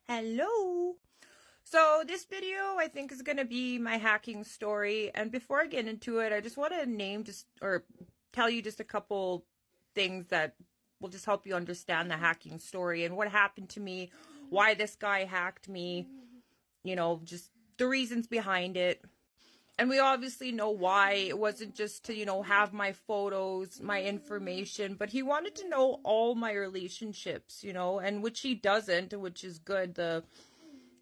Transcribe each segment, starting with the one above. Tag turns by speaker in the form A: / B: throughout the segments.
A: Hello! So this video I think is going to be my hacking story, and before I get into it, I just want to tell you just a couple things that will just help you understand the hacking story and what happened to me, why this guy hacked me, just the reasons behind it. And we obviously know why. It wasn't just to, have my photos, my information, but he wanted to know all my relationships, and which he doesn't, which is good.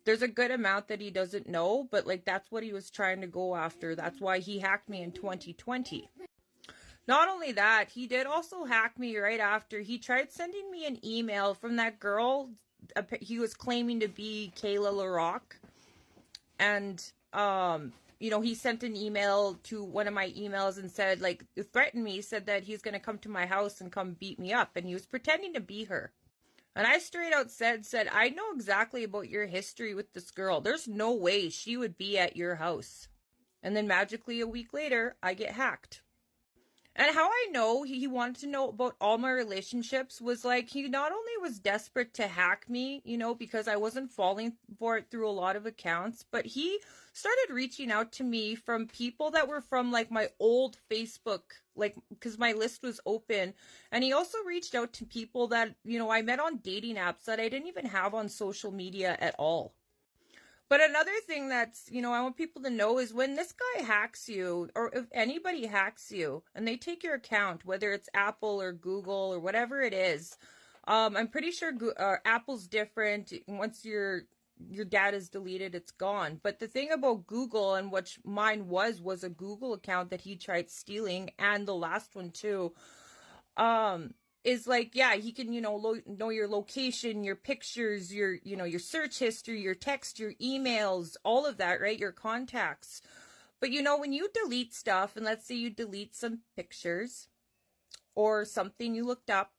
A: There's a good amount that he doesn't know, but like that's what he was trying to go after. That's why he hacked me in 2020. Not only that, he did also hack me right after. He tried sending me an email from that girl. He was claiming to be Kayla LaRock. And, he sent an email to one of my emails and said, threatened me, said that he's going to come to my house and come beat me up. And he was pretending to be her. And I straight out said, I know exactly about your history with this girl. There's no way she would be at your house. And then magically a week later, I get hacked. And how I know he wanted to know about all my relationships was he not only was desperate to hack me, because I wasn't falling for it through a lot of accounts, but he started reaching out to me from people that were from my old Facebook, because my list was open. And he also reached out to people that, I met on dating apps that I didn't even have on social media at all. But another thing that's, I want people to know is when this guy hacks you, or if anybody hacks you, and they take your account, whether it's Apple or Google or whatever it is, I'm pretty sure Apple's different. Once your data is deleted, it's gone. But the thing about Google, and what mine was a Google account that he tried stealing, and the last one too, is he can, know your location, your pictures, your search history, your text, your emails, all of that, right? Your contacts. But when you delete stuff, and let's say you delete some pictures or something you looked up,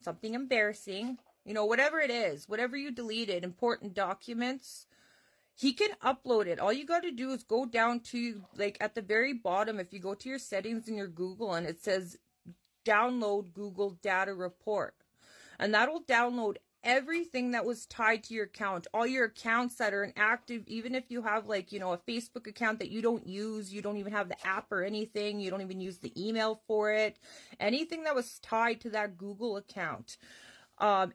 A: something embarrassing, whatever it is, whatever you deleted, important documents, he can upload it. All you got to do is go down to at the very bottom, if you go to your settings in your Google and it says download Google data report, and that'll download everything that was tied to your account, all your accounts that are inactive, even if you have a Facebook account that you don't use, you don't even have the app or anything, you don't even use the email for it, anything that was tied to that Google account,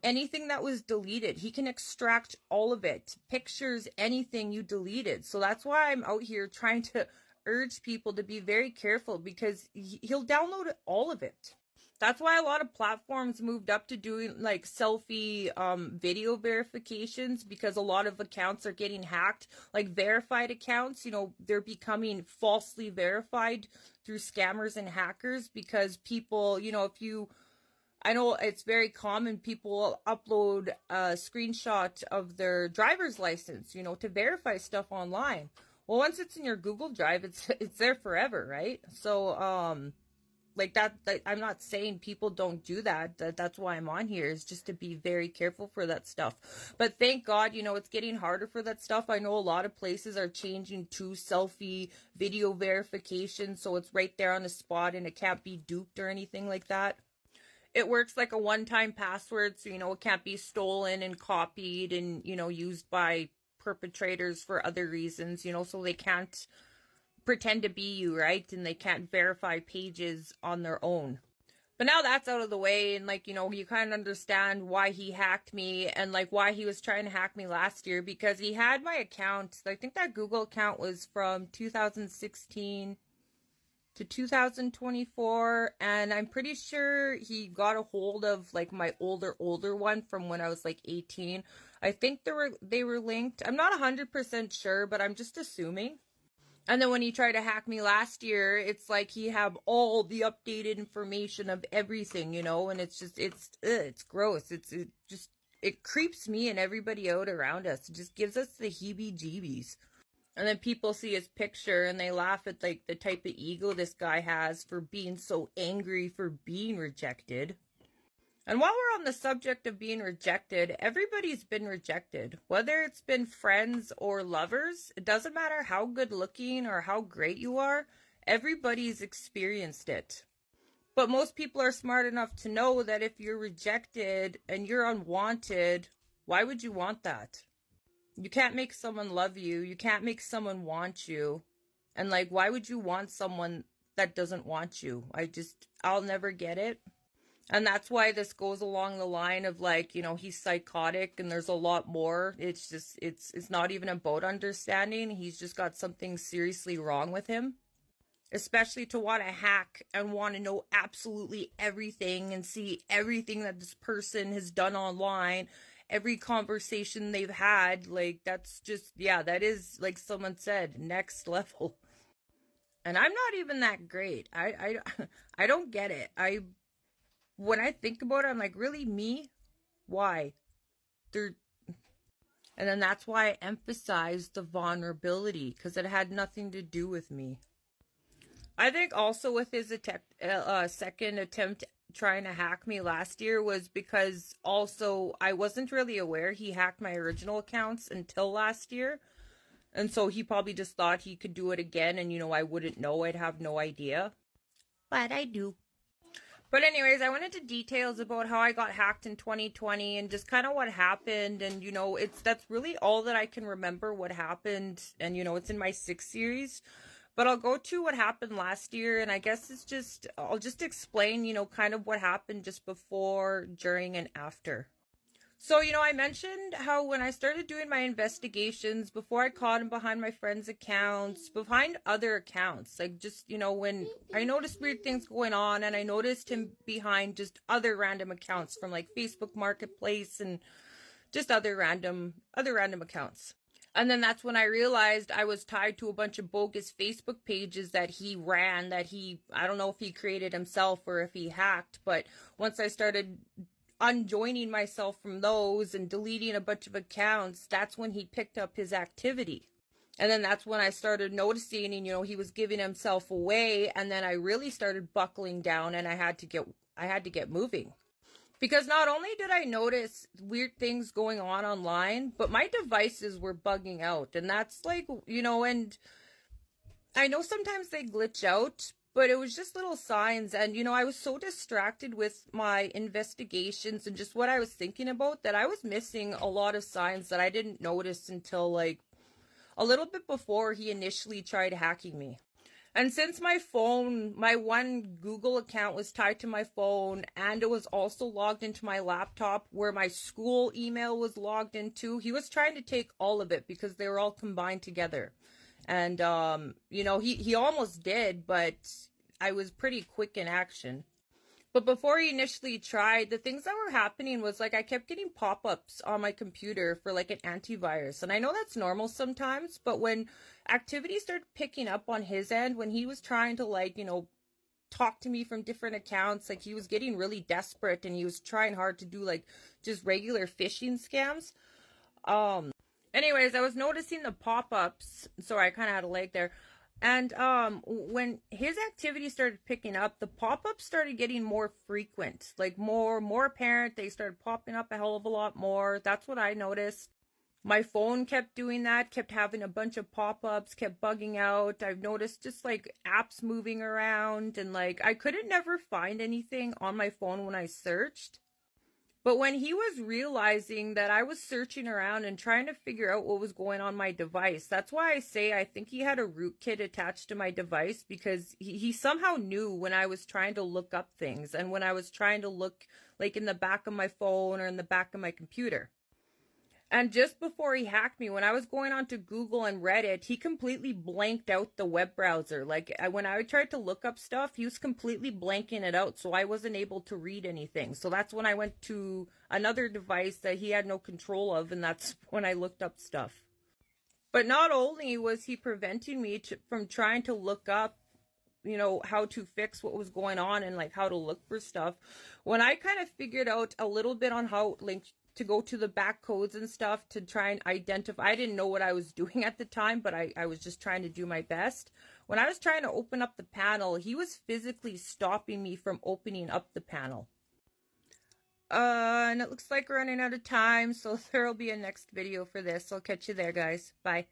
A: anything that was deleted, he can extract all of it, pictures, anything you deleted. So that's why I'm out here trying to urge people to be very careful, because he'll download all of it. That's why a lot of platforms moved up to doing selfie video verifications, because a lot of accounts are getting hacked. Verified accounts, they're becoming falsely verified through scammers and hackers, because people, I know it's very common, people upload a screenshot of their driver's license, to verify stuff online. Well, once it's in your Google Drive, it's there forever, right? So, I'm not saying people don't do that. That's why I'm on here, is just to be very careful for that stuff. But thank God, it's getting harder for that stuff. I know a lot of places are changing to selfie video verification, so it's right there on the spot and it can't be duped or anything like that. It works like a one-time password, so, it can't be stolen and copied and, used by perpetrators for other reasons, so they can't pretend to be you, right? And they can't verify pages on their own. But now that's out of the way, and you kind of understand why he hacked me, and why he was trying to hack me last year, because he had my account. I think that Google account was from 2016 to 2024, and I'm pretty sure he got a hold of my older one from when I was 18. I think they were linked. I'm not 100% sure, but I'm just assuming. And then when he tried to hack me last year, it's he had all the updated information of everything, and it's just, it's gross. It creeps me and everybody out around us. It just gives us the heebie-jeebies. And then people see his picture and they laugh at the type of ego this guy has for being so angry for being rejected. And while we're on the subject of being rejected, everybody's been rejected. Whether it's been friends or lovers, it doesn't matter how good looking or how great you are, everybody's experienced it. But most people are smart enough to know that if you're rejected and you're unwanted, why would you want that? You can't make someone love you. You can't make someone want you. And like, why would you want someone that doesn't want you? I'll never get it. And that's why this goes along the line of like, he's psychotic and there's a lot more. It's just, it's not even about understanding. He's just got something seriously wrong with him. Especially to want to hack and want to know absolutely everything and see everything that this person has done online, every conversation they've had. Like, that's just, yeah, that is, like someone said, next level. And I'm not even that great. I don't get it. When I think about it, I'm like, really, me? Why? And then that's why I emphasized the vulnerability, because it had nothing to do with me. I think also with his second attempt trying to hack me last year was because also I wasn't really aware he hacked my original accounts until last year. And so he probably just thought he could do it again and, I wouldn't know. I'd have no idea. But I do. But anyways, I went into details about how I got hacked in 2020 and just kind of what happened. And, that's really all that I can remember what happened. And, it's in my 6th series. But I'll go to what happened last year, and I guess I'll just explain, kind of what happened just before, during, and after. So, I mentioned how when I started doing my investigations, before I caught him behind my friends' accounts, behind other accounts, like just, when I noticed weird things going on, and I noticed him behind just other random accounts from like Facebook Marketplace and just other random accounts. And then that's when I realized I was tied to a bunch of bogus Facebook pages that he ran, I don't know if he created himself or if he hacked, but once I started unjoining myself from those and deleting a bunch of accounts, that's when he picked up his activity. And then that's when I started noticing, and, he was giving himself away, and then I really started buckling down and I had to get moving. Because not only did I notice weird things going on online, but my devices were bugging out. And that's like, and I know sometimes they glitch out, but it was just little signs. And, I was so distracted with my investigations and just what I was thinking about that I was missing a lot of signs that I didn't notice until like a little bit before he initially tried hacking me. And since my one Google account was tied to my phone and it was also logged into my laptop where my school email was logged into, he was trying to take all of it because they were all combined together. And, he almost did, but I was pretty quick in action. But before he initially tried, the things that were happening was like I kept getting pop-ups on my computer for like an antivirus. And I know that's normal sometimes, but when activity started picking up on his end, when he was trying to like, talk to me from different accounts, like he was getting really desperate and he was trying hard to do like just regular phishing scams. Anyways, I was noticing the pop-ups. Sorry, I kind of had a lag there. And when his activity started picking up, the pop-ups started getting more frequent, like more apparent. They started popping up a hell of a lot more. That's what I noticed. My phone kept doing that, kept having a bunch of pop-ups, kept bugging out. I've noticed just like apps moving around and like I couldn't never find anything on my phone when I searched. But when he was realizing that I was searching around and trying to figure out what was going on my device, that's why I say I think he had a rootkit attached to my device because he somehow knew when I was trying to look up things and when I was trying to look like in the back of my phone or in the back of my computer. And just before he hacked me, when I was going on to Google and Reddit, he completely blanked out the web browser. Like, when I tried to look up stuff, he was completely blanking it out, so I wasn't able to read anything. So that's when I went to another device that he had no control of, and that's when I looked up stuff. But not only was he preventing me from trying to look up, how to fix what was going on and, like, how to look for stuff, when I kind of figured out a little bit on how, like, to go to the back codes and stuff to try and identify. I didn't know what I was doing at the time, but I was just trying to do my best. When I was trying to open up the panel, he was physically stopping me from opening up the panel. And it looks like we're running out of time, so there'll be a next video for this. I'll catch you there, guys. Bye.